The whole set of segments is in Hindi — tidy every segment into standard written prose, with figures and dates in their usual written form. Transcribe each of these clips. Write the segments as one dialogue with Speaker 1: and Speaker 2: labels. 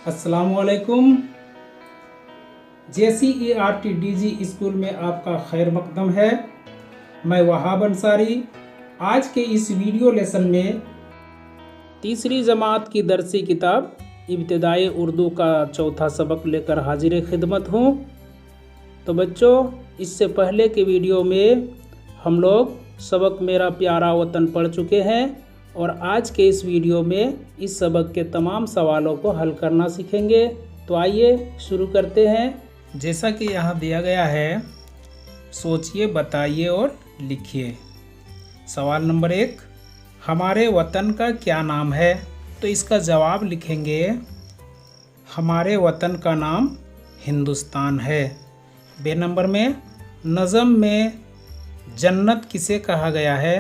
Speaker 1: अस्सलामुअलैकुम। JCERT DG स्कूल में आपका खैर मकदम है। मैं वहाब अंसारी आज के इस वीडियो लेसन में तीसरी जमात की दरसी किताब इब्तिदाई उर्दू का चौथा सबक लेकर हाजिर खिदमत हूँ। तो बच्चों, इससे पहले के वीडियो में हम लोग सबक मेरा प्यारा वतन पढ़ चुके हैं और आज के इस वीडियो में इस सबक के तमाम सवालों को हल करना सीखेंगे। तो आइए शुरू करते हैं। जैसा कि यहाँ दिया गया है, सोचिए, बताइए और लिखिए। सवाल नंबर 1, हमारे वतन का क्या नाम है? तो इसका जवाब लिखेंगे, हमारे वतन का नाम हिंदुस्तान है। बे नंबर में, नज़म में जन्नत किसे कहा गया है?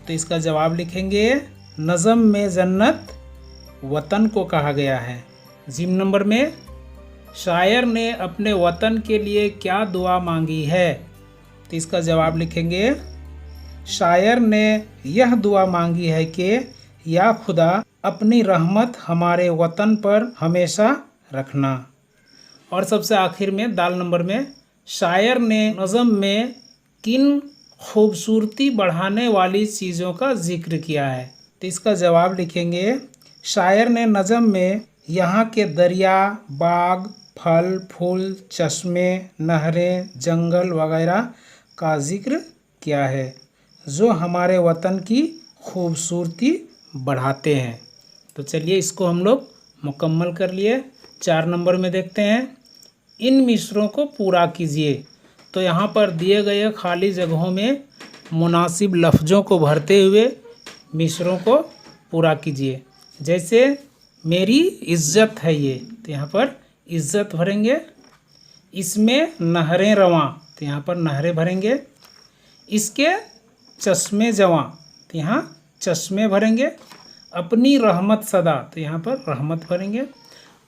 Speaker 1: तो इसका जवाब लिखेंगे, नज़म में जन्नत वतन को कहा गया है। जीम नंबर में, शायर ने अपने वतन के लिए क्या दुआ मांगी है? तो इसका जवाब लिखेंगे, शायर ने यह दुआ मांगी है कि या खुदा अपनी रहमत हमारे वतन पर हमेशा रखना। और सबसे आखिर में दाल नंबर में, शायर ने नज़म में किन खूबसूरती बढ़ाने वाली चीज़ों का जिक्र किया है? तो इसका जवाब लिखेंगे, शायर ने नज़म में यहाँ के दरिया, बाग, फल फूल, चश्मे, नहरें, जंगल वगैरह का जिक्र किया है जो हमारे वतन की खूबसूरती बढ़ाते हैं। तो चलिए इसको हम लोग मुकम्मल कर लिए। 4 नंबर में देखते हैं, इन मिसरों को पूरा कीजिए। तो यहाँ पर दिए गए खाली जगहों में मुनासिब लफ्ज़ों को भरते हुए मिसरों को पूरा कीजिए। जैसे मेरी इज़्ज़त है ये, तो यहाँ पर इज़्ज़त भरेंगे। इसमें नहरें रवां, तो यहाँ पर नहरें भरेंगे। इसके चश्मे जवां, तो यहाँ चश्मे भरेंगे। अपनी रहमत सदा, तो यहाँ पर रहमत भरेंगे।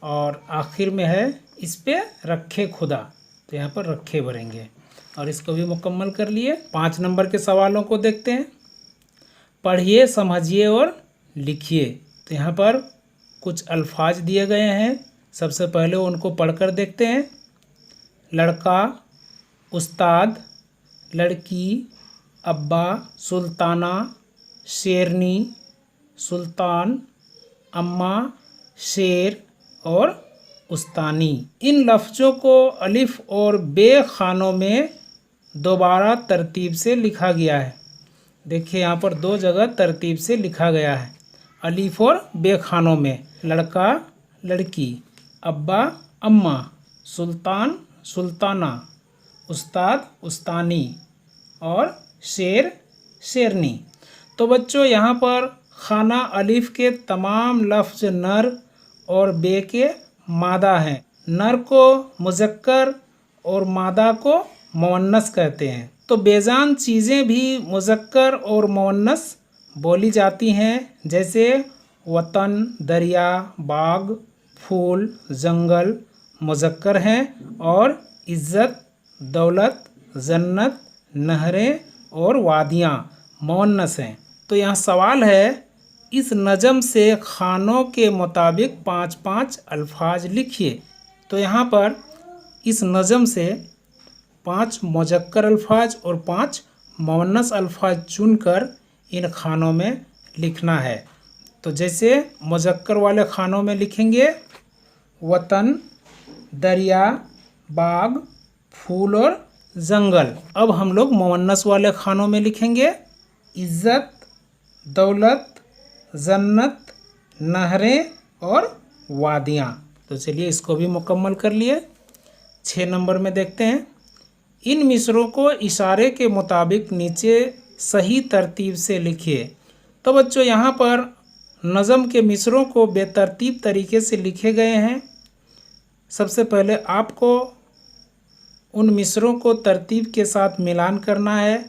Speaker 1: और आखिर में है, इस पे रखे खुदा, तो यहाँ पर रखे भरेंगे। और इसको भी मुकम्मल कर लिए। 5 नंबर के सवालों को देखते हैं। पढ़िए, समझिए और लिखिए। तो यहाँ पर कुछ अल्फाज दिए गए हैं। सबसे पहले उनको पढ़कर देखते हैं। लड़का, उस्ताद, लड़की, अब्बा, सुल्ताना, शेरनी, सुल्तान, अम्मा, शेर और उस्तानी। इन लफ्ज़ों को अलिफ और बे खानों में दोबारा तरतीब से लिखा गया है। देखिए यहाँ पर 2 जगह तरतीब से लिखा गया है, अलिफ और बे खानों में। लड़का, लड़की, अब्बा, अम्मा, सुल्तान, सुल्ताना, उस्ताद, उस्तानी और शेर, शेरनी। तो बच्चों, यहाँ पर खाना अलिफ के तमाम लफ्ज़ नर और बे के मादा हैं। नर को मुज़क्कर और मादा को मुअन्नस कहते हैं। तो बेजान चीज़ें भी मुज़क्कर और मुअन्नस बोली जाती हैं। जैसे वतन, दरिया, बाग, फूल, जंगल मुज़क्कर हैं और इज़्ज़त, दौलत, जन्नत, नहरें और वादियाँ मुअन्नस हैं। तो यहाँ सवाल है, इस नज़म से खानों के मुताबिक 5-5 अल्फाज लिखिए। तो यहाँ पर इस नज़म से 5 मुज़क्कर अल्फाज और 5 मुअन्नस अल्फाज चुनकर इन खानों में लिखना है। तो जैसे मुज़क्कर वाले खानों में लिखेंगे वतन, दरिया, बाग, फूल और जंगल। अब हम लोग मुअन्नस वाले खानों में लिखेंगे इज़्ज़त, दौलत, जन्नत, नहरें और वादियाँ। तो चलिए इसको भी मुकम्मल कर लिए। 6 नंबर में देखते हैं, इन मिसरों को इशारे के मुताबिक नीचे सही तरतीब से लिखिए। तो बच्चों, यहाँ पर नज़म के मिसरों को बेतरतीब तरीके से लिखे गए हैं। सबसे पहले आपको उन मिसरों को तरतीब के साथ मिलान करना है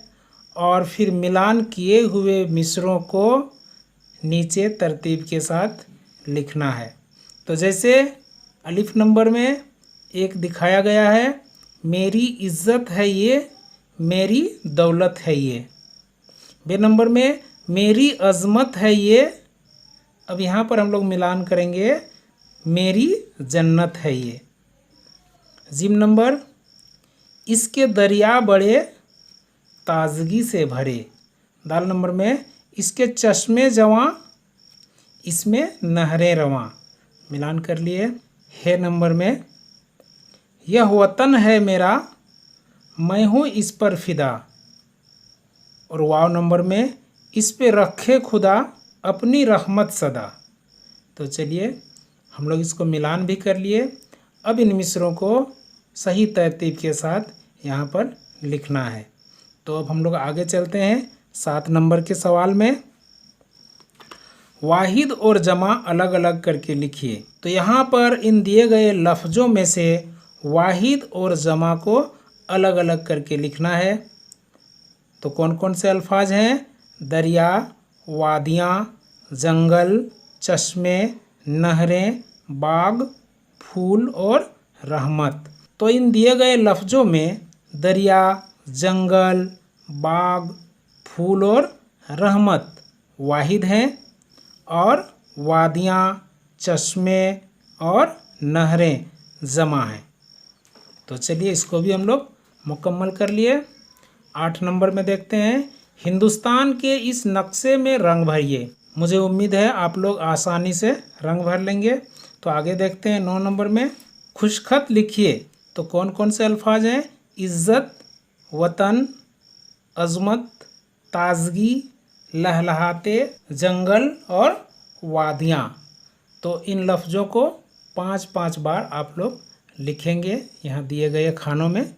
Speaker 1: और फिर मिलान किए हुए मिसरों को नीचे तरतीब के साथ लिखना है। तो जैसे अलिफ नंबर में एक दिखाया गया है, मेरी इज़्ज़त है ये, मेरी दौलत है ये। बे नंबर में, मेरी अज़मत है ये। अब यहाँ पर हम लोग मिलान करेंगे, मेरी जन्नत है ये। जिम नंबर, इसके दरिया बड़े ताजगी से भरे। दाल नंबर में, इसके चश्मे जवां, इसमें नहरें रवां। मिलान कर लिए। है नंबर में, यह वतन है मेरा, मैं हूँ इस पर फिदा। और वाव नंबर में, इस पे रखे खुदा अपनी रहमत सदा। तो चलिए हम लोग इसको मिलान भी कर लिए। अब इन मिसरों को सही तरतीब के साथ यहाँ पर लिखना है। तो अब हम लोग आगे चलते हैं 7 नंबर के सवाल में। वाहिद और जमा अलग अलग करके लिखिए। तो यहाँ पर इन दिए गए लफ्ज़ों में से वाहिद और जमा को अलग अलग करके लिखना है। तो कौन कौन से अल्फाज हैं? दरिया, वादियाँ, जंगल, चश्मे, नहरें, बाग, फूल और रहमत। तो इन दिए गए लफ्ज़ों में दरिया, जंगल, बाग, फूल और रहमत वाहिद हैं और वादियाँ, चश्मे और नहरें जमा हैं। तो चलिए इसको भी हम लोग मुकम्मल कर लिए। 8 नंबर में देखते हैं, हिंदुस्तान के इस नक्शे में रंग भरिए। मुझे उम्मीद है आप लोग आसानी से रंग भर लेंगे। तो आगे देखते हैं 9 नंबर में, खुशखत लिखिए। तो कौन कौन से अल्फाज हैं? इज़्ज़त, वतन, अज़मत, ताजगी, लहलहाते, जंगल और वादियाँ। तो इन लफ्ज़ों को 5-5 बार आप लोग लिखेंगे यहाँ दिए गए खानों में।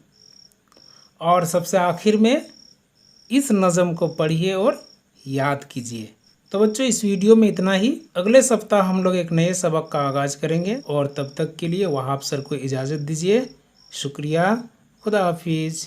Speaker 1: और सबसे आखिर में इस नज़म को पढ़िए और याद कीजिए। तो बच्चों इस वीडियो में इतना ही। अगले सप्ताह हम लोग एक नए सबक का आगाज़ करेंगे और तब तक के लिए वहाब सर को इजाज़त दीजिए। शुक्रिया। खुदा हाफिज़।